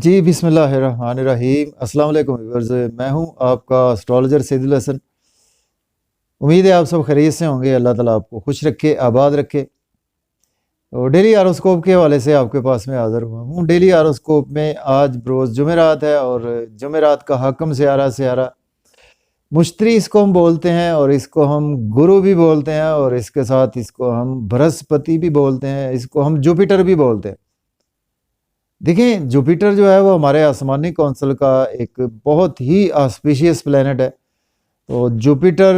जी बिस्मिल्लाहिर्रहमानिर्रहीम। अस्सलाम वालेकुम व्यूअर्स, मैं हूं आपका एस्ट्रोलॉजर सैदुल हसन। उम्मीद है आप सब खैरियत से होंगे। अल्लाह ताला आपको खुश रखे, आबाद रखे। तो डेली आरोस्कोप के हवाले से आपके पास में हाज़िर हुआ हूँ। डेली आरोस्कोप में आज बरोज़ जुमेरात है और जुमेरात का हकम सियारा सियारा मुश्तरी इसको हम बोलते हैं, और इसको हम गुरु भी बोलते हैं, और इसके साथ इसको हम बृहस्पति भी बोलते हैं, इसको हम जुपिटर भी बोलते हैं। देखिए, जुपिटर जो है वो हमारे आसमानी कौंसल का एक बहुत ही ऑस्पिशियस प्लैनेट है। तो जुपिटर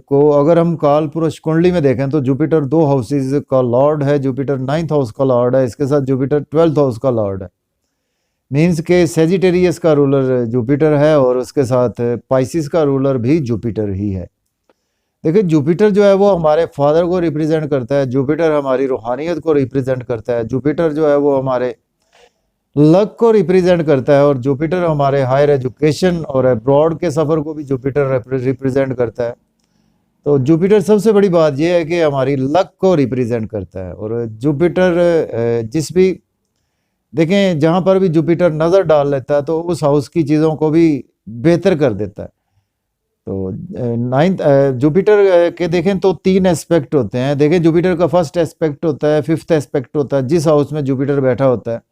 को अगर हम काल पुरुष कुंडली में देखें तो जुपिटर 2 हाउसेज का लॉर्ड है। जुपिटर 9th हाउस का लॉर्ड है, इसके साथ जुपिटर 12th हाउस का लॉर्ड है। मीन्स के सेजिटेरियस का रूलर जुपिटर है और उसके साथ पाइसिस का रूलर भी जुपिटर ही है। देखिए, जुपिटर जो है वो हमारे फादर को रिप्रेजेंट करता है, जुपिटर हमारी रूहानियत को रिप्रेजेंट करता है, जुपिटर जो है वो हमारे लक को रिप्रेजेंट करता है, और जुपिटर हमारे हायर एजुकेशन और अब्रॉड के सफ़र को भी जुपिटर रिप्रेजेंट करता है। तो जुपिटर सबसे बड़ी बात यह है कि हमारी लक को रिप्रेजेंट करता है। और जुपिटर जिस भी देखें जहाँ पर भी जुपिटर नज़र डाल लेता है तो उस हाउस की चीज़ों को भी बेहतर कर देता है। तो जुपिटर के देखें तो 3 एस्पेक्ट होते हैं। देखें, जुपिटर का फर्स्ट एस्पेक्ट होता है, 5th एस्पेक्ट होता है। जिस हाउस में जुपिटर बैठा होता है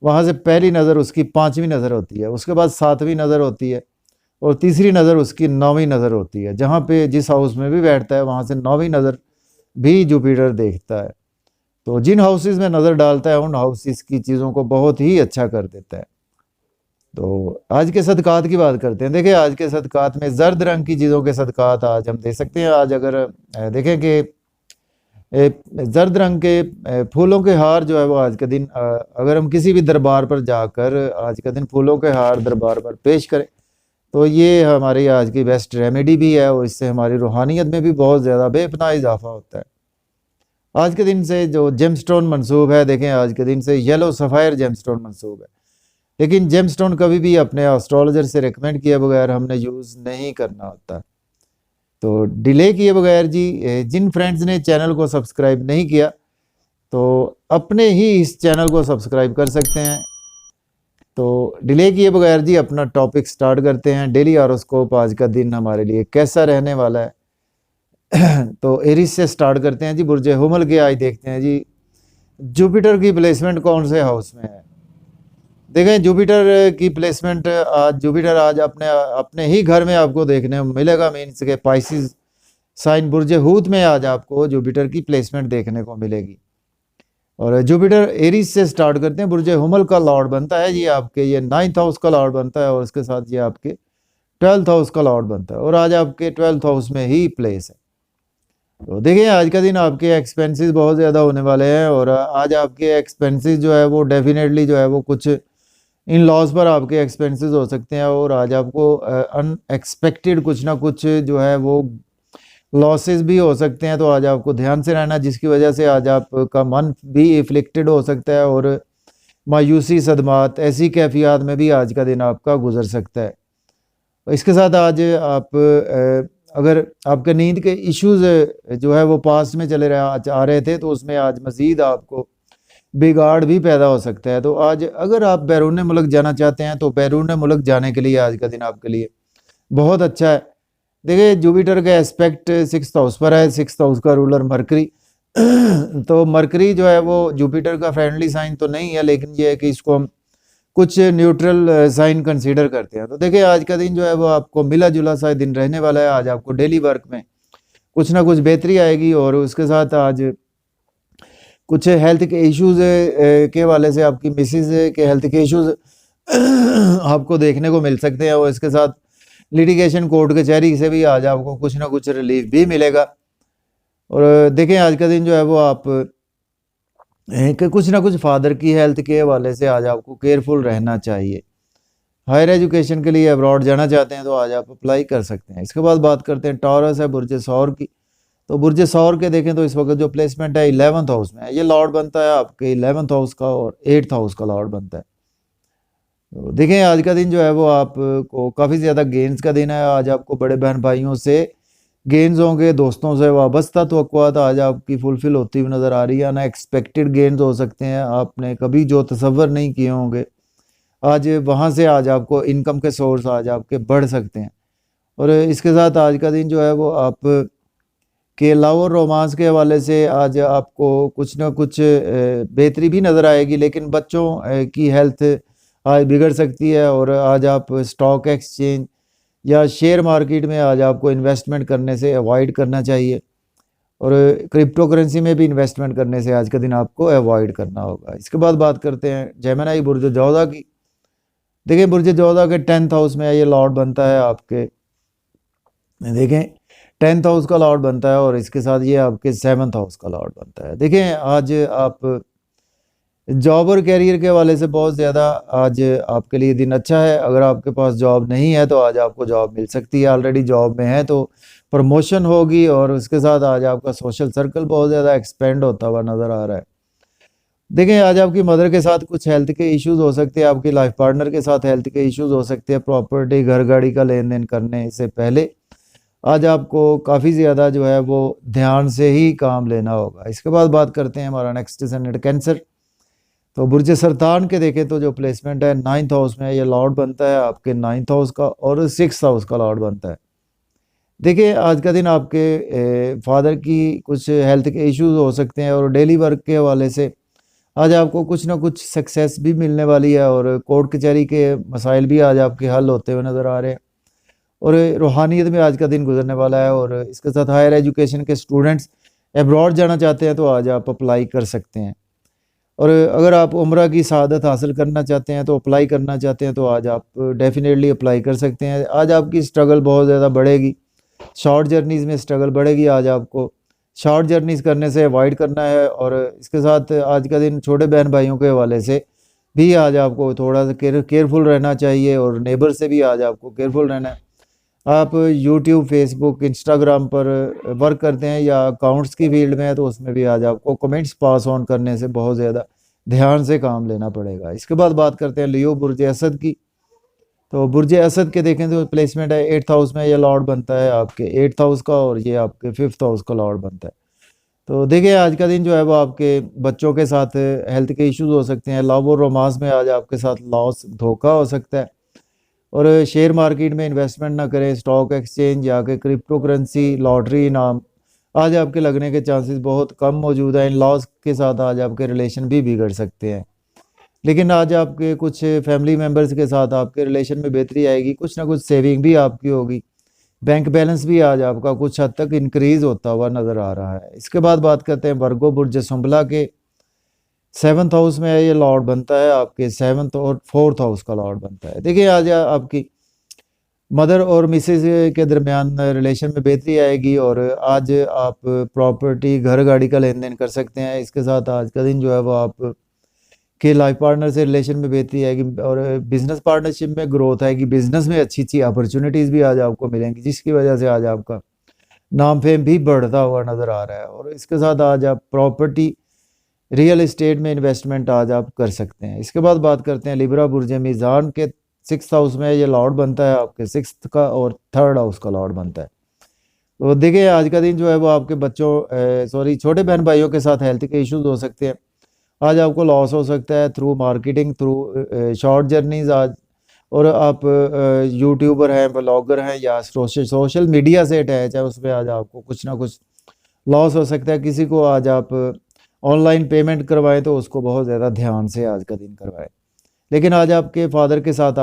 वहाँ से पहली नज़र उसकी 5वीं नज़र होती है, उसके बाद 7वीं नज़र होती है, और तीसरी नज़र उसकी 9वीं नज़र होती है। जहाँ पे जिस हाउस में भी बैठता है वहाँ से 9वीं नज़र भी जुपिटर देखता है। तो जिन हाउसेस में नज़र डालता है उन हाउसेस की चीज़ों को बहुत ही अच्छा कर देता है। तो आज के सदकात की बात करते हैं। देखिए, आज के सदकात में जर्द रंग की चीज़ों के सदकात आज हम दे सकते हैं। आज अगर देखें कि जर्द रंग के फूलों के हार जो है वो आज के दिन अगर हम किसी भी दरबार पर जाकर आज के दिन फूलों के हार दरबार पर पेश करें तो ये हमारी आज की बेस्ट रेमेडी भी है, और इससे हमारी रूहानियत में भी बहुत ज़्यादा बेपनाह इजाफा होता है। आज के दिन से जो जेमस्टोन मंसूब है, देखें आज के दिन से येलो सफ़ायर जेमस्टोन मंसूब है। लेकिन जेमस्टोन कभी भी अपने एस्ट्रोलॉजर से रिकमेंड किए बगैर हमने यूज़ नहीं करना होता। तो डिले किए बगैर जी, जिन फ्रेंड्स ने चैनल को सब्सक्राइब नहीं किया तो अपने ही इस चैनल को सब्सक्राइब कर सकते हैं। तो डिले किए बगैर जी अपना टॉपिक स्टार्ट करते हैं। डेली हॉरोस्कोप आज का दिन हमारे लिए कैसा रहने वाला है तो एरिस से स्टार्ट करते हैं जी। बुर्ज हुमल के आज देखते हैं जी जुपिटर की प्लेसमेंट कौन से हाउस में है। देखें, जुपिटर की प्लेसमेंट जुपिटर आज अपने ही घर में आपको देखने को मिलेगा। मीन्स के पाइसिस साइन बुर्ज हूत में आज आपको जुपिटर की प्लेसमेंट देखने को मिलेगी। और जुपिटर एरीज से स्टार्ट करते हैं। बुर्ज हुमल का लॉर्ड बनता है, ये आपके ये 9th हाउस का लॉर्ड बनता है, और इसके साथ ये आपके 12th हाउस का लॉर्ड बनता है, और आज आपके 12th हाउस में ही प्लेस है। तो देखिए, आज का दिन आपके एक्सपेंसेस बहुत ज़्यादा होने वाले हैं, और आज आपके एक्सपेंसेस जो है वो डेफिनेटली जो है वो कुछ इन लॉज पर आपके एक्सपेंसेस हो सकते हैं, और आज आपको अनएक्सपेक्टेड कुछ ना कुछ जो है वो लॉसेस भी हो सकते हैं। तो आज आपको ध्यान से रहना, जिसकी वजह से आज आपका मन भी इफ्लिक्टेड हो सकता है, और मायूसी सदमात ऐसी कैफियत में भी आज का दिन आपका गुजर सकता है। इसके साथ आज आप अगर आपके नींद के इश्यूज़ जो है वो पास्ट में चले आ रहे थे तो उसमें आज मज़ीद आपको बिगाड़ भी पैदा हो सकता है। तो आज अगर आप बैरून मुल्क जाना चाहते हैं तो बैरून मुल्क जाने के लिए आज का दिन आपके लिए बहुत अच्छा है। देखिए, जुपिटर का एस्पेक्ट 6th हाउस पर है, 6th हाउस का रूलर मरकरी तो मरकरी जो है वो जुपिटर का फ्रेंडली साइन तो नहीं है, लेकिन ये है कि इसको हम कुछ न्यूट्रल साइन कंसीडर करते हैं। तो देखिए, आज का दिन जो है वो आपको मिला जुला सा दिन रहने वाला है। आज आपको डेली वर्क में कुछ ना कुछ बेहतरी आएगी, और उसके साथ आज कुछ हेल्थ के इश्यूज़ के हवाले से आपकी मिसिस के हेल्थ के इश्यूज़ आपको देखने को मिल सकते हैं, और इसके साथ लिटिगेशन कोर्ट कचहरी से भी आज आपको कुछ ना कुछ रिलीफ भी मिलेगा। और देखें, आज का दिन जो है वो आप कुछ ना कुछ फादर की हेल्थ के हवाले से आज आपको केयरफुल रहना चाहिए। हायर एजुकेशन के लिए अब्रॉड जाना चाहते हैं तो आज आप अप्लाई कर सकते हैं। इसके बाद बात करते हैं टॉरस है बुर्ज सौर की। तो बुर्ज सौर के देखें तो इस वक्त जो प्लेसमेंट है 11th हाउस में है। ये लॉर्ड बनता है आपके 11th हाउस का, और 8th हाउस का लॉर्ड बनता है। तो देखें, आज का दिन जो है वो आपको काफ़ी ज़्यादा गेंस का दिन है। आज आपको बड़े बहन भाइयों से गेंस होंगे, दोस्तों से वाबस्ता तवक्कुआत आज आपकी फुलफिल होती हुई नज़र आ रही है। अनएक्सपेक्टेड गेंस हो सकते हैं, आपने कभी जो तसव्वुर नहीं किए होंगे आज वहाँ से आज आपको इनकम के सोर्स आज आपके बढ़ सकते हैं। और इसके साथ आज का दिन जो है वो आप के लव और रोमांस के हवाले से आज आपको कुछ ना कुछ बेहतरी भी नज़र आएगी, लेकिन बच्चों की हेल्थ आज बिगड़ सकती है। और आज आप स्टॉक एक्सचेंज या शेयर मार्केट में आज आपको इन्वेस्टमेंट करने से अवॉइड करना चाहिए, और क्रिप्टो करेंसी में भी इन्वेस्टमेंट करने से आज का दिन आपको अवॉइड करना होगा। इसके बाद बात करते हैं जेमिनी बुर्ज जोधा की। देखिए बुर्ज जोधा के 10th हाउस में ये लॉर्ड बनता है आपके, देखें 10th हाउस का लॉर्ड बनता है, और इसके साथ ये आपके 7th हाउस का लॉर्ड बनता है। देखें आज आप जॉब और कैरियर के हवाले से बहुत ज़्यादा आज आपके लिए दिन अच्छा है। अगर आपके पास जॉब नहीं है तो आज आपको जॉब मिल सकती है, ऑलरेडी जॉब में है तो प्रमोशन होगी, और उसके साथ आज आपका सोशल सर्कल बहुत ज़्यादा एक्सपेंड होता हुआ नज़र आ रहा है। देखें आज आपकी मदर के साथ कुछ हेल्थ के इश्यूज हो सकते हैं, आपकी लाइफ पार्टनर के साथ हेल्थ के इश्यूज हो सकते हैं, प्रॉपर्टी घर गाड़ी का लेन देन करने से पहले आज आपको काफ़ी ज़्यादा जो है वो ध्यान से ही काम लेना होगा। इसके बाद बात करते हैं हमारा नेक्स्ट डिसेंडेंट कैंसर। तो बुर्ज सरतान के देखें तो जो प्लेसमेंट है 9th हाउस में ये लॉर्ड बनता है आपके 9th हाउस का, और 6th हाउस का लॉर्ड बनता है। देखिए आज का दिन आपके फादर की कुछ हेल्थ के इश्यूज हो सकते हैं, और डेली वर्क के हवाले से आज आपको कुछ ना कुछ सक्सेस भी मिलने वाली है, और कोर्ट कचहरी के मसाइल भी आज आपके हल होते हुए नज़र आ रहे हैं, और रूहानियत में आज का दिन गुजरने वाला है। और इसके साथ हायर एजुकेशन के स्टूडेंट्स एब्रॉड जाना चाहते हैं तो आज आप अप्लाई कर सकते हैं, और अगर आप उम्रा की सआदत हासिल करना चाहते हैं तो अप्लाई करना चाहते हैं तो आज आप डेफिनेटली अप्लाई कर सकते हैं। आज आपकी स्ट्रगल बहुत ज़्यादा बढ़ेगी, शॉर्ट जर्नीज़ में स्ट्रगल बढ़ेगी, आज आपको शॉर्ट जर्नीज़ करने से अवॉइड करना है। और इसके साथ आज का दिन छोटे बहन भाइयों के हवाले से भी आज आपको थोड़ा सा केयरफुल रहना चाहिए, और नेबर से भी आज आपको केयरफुल रहना है। आप यूट्यूब, फेसबुक, इंस्टाग्राम पर वर्क करते हैं या अकाउंट्स की फील्ड में है तो उसमें भी आज आपको कमेंट्स पास ऑन करने से बहुत ज़्यादा ध्यान से काम लेना पड़ेगा। इसके बाद बात करते हैं लियो बुर्ज असद की। तो बुर्ज असद के देखें तो प्लेसमेंट है 8th हाउस में, ये लॉर्ड बनता है आपके 8th हाउस का, और ये आपके 5th हाउस का लॉर्ड बनता है। तो देखिए आज का दिन जो है वो आपके बच्चों के साथ हेल्थ के इश्यूज हो सकते हैं, लव और रोमांस में आज आपके साथ लॉस धोखा हो सकता है, और शेयर मार्केट में इन्वेस्टमेंट ना करें, स्टॉक एक्सचेंज या के क्रिप्टो करेंसी, लॉटरी इनाम आज आपके लगने के चांसेस बहुत कम मौजूद हैं। इन लॉस के साथ आज आपके रिलेशन भी बिगड़ सकते हैं, लेकिन आज आपके कुछ फैमिली मेम्बर्स के साथ आपके रिलेशन में बेहतरी आएगी, कुछ ना कुछ सेविंग भी आपकी होगी, बैंक बैलेंस भी आज आपका कुछ हद तक इंक्रीज होता हुआ नज़र आ रहा है। इसके बाद बात करते हैं वर्गो बुर्ज सुंबला के 7th हाउस में ये लॉर्ड बनता है आपके 7th और 4th हाउस का लॉर्ड बनता है। देखिए आज आपकी मदर और मिसेज के दरमियान रिलेशन में बेहतरी आएगी, और आज आप प्रॉपर्टी घर गाड़ी का लेन देन कर सकते हैं। इसके साथ आज का दिन जो है वो आप के लाइफ पार्टनर से रिलेशन में बेहतरी आएगी, और बिजनेस पार्टनरशिप में ग्रोथ आएगी, बिजनेस में अच्छी अच्छी अपॉर्चुनिटीज़ भी आज आपको मिलेंगी, जिसकी वजह से आज आपका नाम फेम भी बढ़ता हुआ नज़र आ रहा है। और इसके साथ आज आप प्रॉपर्टी रियल एस्टेट में इन्वेस्टमेंट आज आप कर सकते हैं। इसके बाद बात करते हैं लिब्रा बुर्ज मीज़ान के 6th हाउस में ये लॉर्ड बनता है आपके 6th का, और 3rd हाउस का लॉर्ड बनता है। तो देखिए आज का दिन जो है वो आपके बच्चों छोटे बहन भाइयों के साथ हेल्थ के इश्यूज हो सकते हैं, आज आपको लॉस हो सकता है through marketing, through short journeys आज, और आप यूट्यूबर हैं, ब्लॉगर हैं या सोशल मीडिया से अटैच है, उसमें आज आपको कुछ ना कुछ लॉस हो सकता है। किसी को आज आप ऑनलाइन पेमेंट करवाएं तो उसको बहुत ज़्यादा ध्यान से आज का दिन करवाएं, लेकिन आज आपके फादर के साथ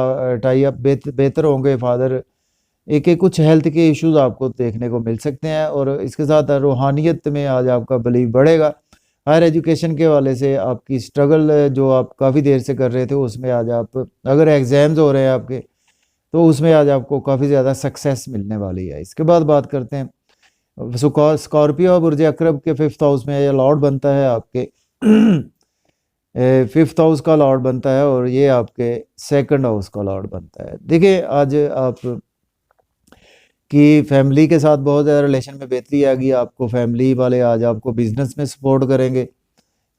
टाई अप बेहतर होंगे। फादर एक कुछ हेल्थ के इश्यूज आपको देखने को मिल सकते हैं, और इसके साथ रूहानियत में आज आपका बिलीव बढ़ेगा। हायर एजुकेशन के हवाले से आपकी स्ट्रगल जो आप काफ़ी देर से कर रहे थे उसमें आज आप, अगर एग्ज़ाम्स हो रहे हैं आपके तो उसमें आज आपको काफ़ी ज़्यादा सक्सेस मिलने वाली है। इसके बाद बात करते हैं स्कॉर्पियो बुर्ज अकरब के 5th हाउस में ये लॉर्ड बनता है आपके 5th हाउस का लॉर्ड बनता है, और ये आपके 2nd हाउस का लॉर्ड बनता है। देखिए आज आप कि फैमिली के साथ बहुत ज़्यादा रिलेशन में बेहतरी आएगी, आपको फैमिली वाले आज आपको बिजनेस में सपोर्ट करेंगे।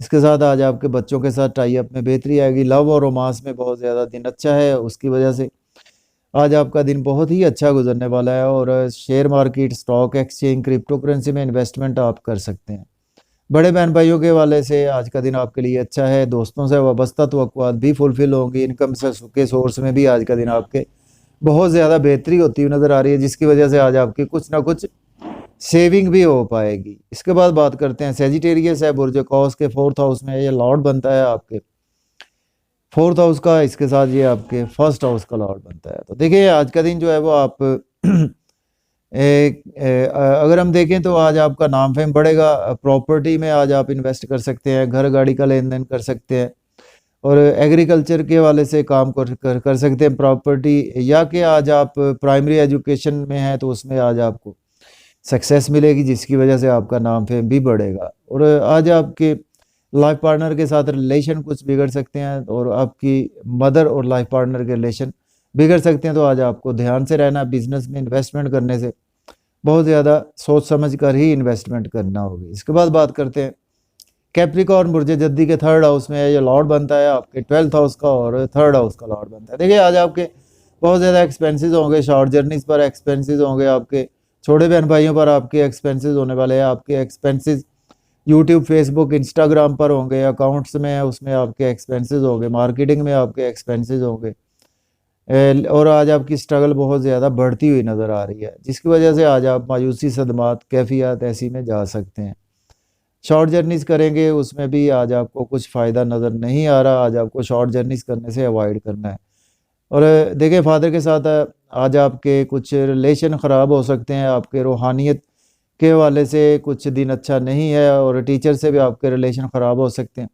इसके साथ आज आपके बच्चों के साथ टाई अप में बेहतरी आएगी, लव और रोमांस में बहुत ज़्यादा दिन अच्छा है, उसकी वजह से आज आपका दिन बहुत ही अच्छा गुजरने वाला है। और share market, stock exchange, crypto currency में इन्वेस्टमेंट आप कर सकते हैं। बड़े बहन भाइयों के वाले से आज का दिन आपके लिए अच्छा है। दोस्तों से वाबस्ता तवक्कुआत भी फुलफिल होंगी। इनकम के सोर्स में भी आज का दिन आपके बहुत ज़्यादा बेहतरी होती हुई नज़र आ रही है, जिसकी वजह से आज आपकी कुछ ना कुछ सेविंग भी हो पाएगी। इसके बाद बात करते हैं सेजिटेरियस है, बुर्ज कौस के 4th हाउस में ये लॉर्ड बनता है आपके 4th हाउस का, इसके साथ ये आपके 1st हाउस का लॉर्ड बनता है। तो देखिए आज का दिन जो है वो आप अगर हम देखें तो आज आपका नाम फेम बढ़ेगा। प्रॉपर्टी में आज आप इन्वेस्ट कर सकते हैं, घर गाड़ी का लेन देन कर सकते हैं, और एग्रीकल्चर के वाले से काम कर सकते हैं प्रॉपर्टी, या कि आज आप प्राइमरी एजुकेशन में हैं तो उसमें आज आपको सक्सेस मिलेगी, जिसकी वजह से आपका नाम फेम भी बढ़ेगा। और आज आपके लाइफ पार्टनर के साथ रिलेशन कुछ बिगड़ सकते हैं, और आपकी मदर और लाइफ पार्टनर के रिलेशन बिगड़ सकते हैं। तो आज आपको ध्यान से रहना, बिजनेस में इन्वेस्टमेंट करने से बहुत ज़्यादा सोच समझ कर ही इन्वेस्टमेंट करना होगी। इसके बाद बात करते हैं कैप्रिकॉर्न बुर्ज जद्दी के 3rd हाउस में ये लॉर्ड बनता है आपके 12th हाउस का, और 3rd हाउस का लॉर्ड बनता है। देखिए आज आपके बहुत ज़्यादा एक्सपेंसेस होंगे, शॉर्ट जर्नीज पर एक्सपेंसेस होंगे, आपके छोटे बहन भाइयों पर आपके एक्सपेंसेस होने वाले हैं। आपके एक्सपेंसेस यूट्यूब, फेसबुक, इंस्टाग्राम पर होंगे, अकाउंट्स में उसमें आपके एक्सपेंसेस होंगे, मार्केटिंग में आपके एक्सपेंसेस होंगे, और आज आपकी स्ट्रगल बहुत ज़्यादा बढ़ती हुई नज़र आ रही है, जिसकी वजह से आज आप मायूसी, सदमात, कैफियत ऐसी में जा सकते हैं। शॉर्ट जर्नीज़ करेंगे उसमें भी आज आपको कुछ फ़ायदा नज़र नहीं आ रहा। आज आपको शॉर्ट जर्नीज़ करने से अवॉइड करना है। और देखिए फादर के साथ आज आपके कुछ रिलेशन ख़राब हो सकते हैं, आपके रूहानियत के वाले से कुछ दिन अच्छा नहीं है, और टीचर से भी आपके रिलेशन ख़राब हो सकते हैं।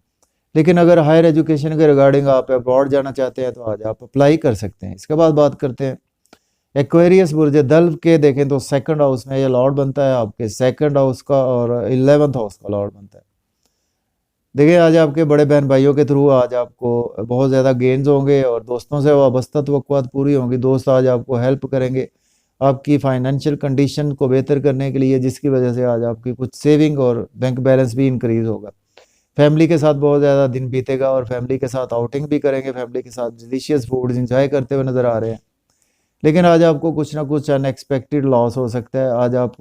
लेकिन अगर हायर एजुकेशन के रिगार्डिंग आप अब्रॉड जाना चाहते हैं तो आज आप अप्लाई कर सकते हैं। इसके बाद बात करते हैं एक्वेरियस बुर्ज दल्व के, देखें तो 2nd हाउस में ये लॉर्ड बनता है आपके 2nd हाउस का, और 11th हाउस का लॉर्ड बनता है। देखिए आज आपके बड़े बहन भाइयों के थ्रू आज आपको बहुत ज़्यादा गेंस होंगे, और दोस्तों से वाबस्ता तवक्कुआत पूरी होंगी। दोस्त आज आपको हेल्प करेंगे आपकी फाइनेंशियल कंडीशन को बेहतर करने के लिए, जिसकी वजह से आज आपकी कुछ सेविंग और बैंक बैलेंस भी इंक्रीज़ होगा। फैमिली के साथ बहुत ज़्यादा दिन बीतेगा, और फैमिली के साथ आउटिंग भी करेंगे, फैमिली के साथ डिलीशियस फूड्स इंजॉय करते हुए नज़र आ रहे हैं। लेकिन आज आपको कुछ ना कुछ अनएक्सपेक्टेड लॉस हो सकता है। आज आप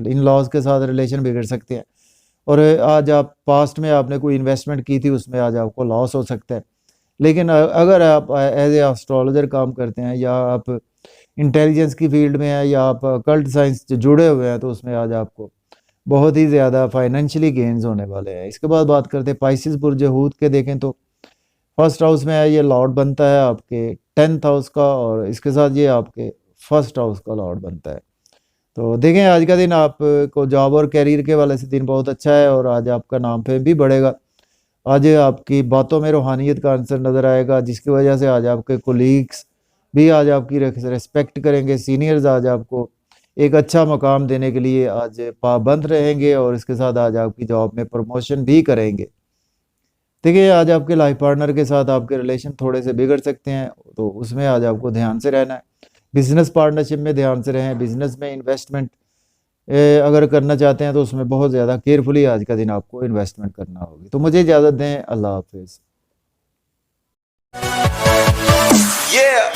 इन लॉस के साथ रिलेशन बिगड़ सकते हैं, और आज आप पास्ट में आपने कोई इन्वेस्टमेंट की थी उसमें आज आपको लॉस हो सकता है। लेकिन अगर आप एज ए एस्ट्रोलॉजर काम करते हैं, या आप इंटेलिजेंस की फील्ड में हैं, या आप कल्ट साइंस से जुड़े हुए हैं, तो उसमें आज आपको बहुत ही ज़्यादा फाइनेंशियली गेंस होने वाले हैं। इसके बाद बात करते हैं पाइसिस बुर्ज हूत के, देखें तो 1st हाउस में है ये लॉर्ड बनता है आपके 10th हाउस का, और इसके साथ ये आपके 1st हाउस का लॉर्ड बनता है। तो देखें आज का दिन आपको जॉब और कैरियर के वाले से दिन बहुत अच्छा है, और आज आपका नाम फेम भी बढ़ेगा। आज आपकी बातों में रूहानियत का आंसर नज़र आएगा, जिसकी वजह से आज आपके कोलीग्स भी आज आपकी रिस्पेक्ट करेंगे। सीनियर्स आज आपको एक अच्छा मकाम देने के लिए आज पाबंद रहेंगे, और इसके साथ आज आपकी जॉब में प्रमोशन भी करेंगे। देखिए आज आपके लाइफ पार्टनर के साथ आपके रिलेशन थोड़े से बिगड़ सकते हैं, तो उसमें आज आपको ध्यान से रहना है। बिजनेस पार्टनरशिप में ध्यान से रहें। बिजनेस में इन्वेस्टमेंट अगर करना चाहते हैं तो उसमें बहुत ज़्यादा केयरफुली आज का दिन आपको इन्वेस्टमेंट करना होगी। तो मुझे इजाज़त दें, अल्लाह हाफिज़। Yeah.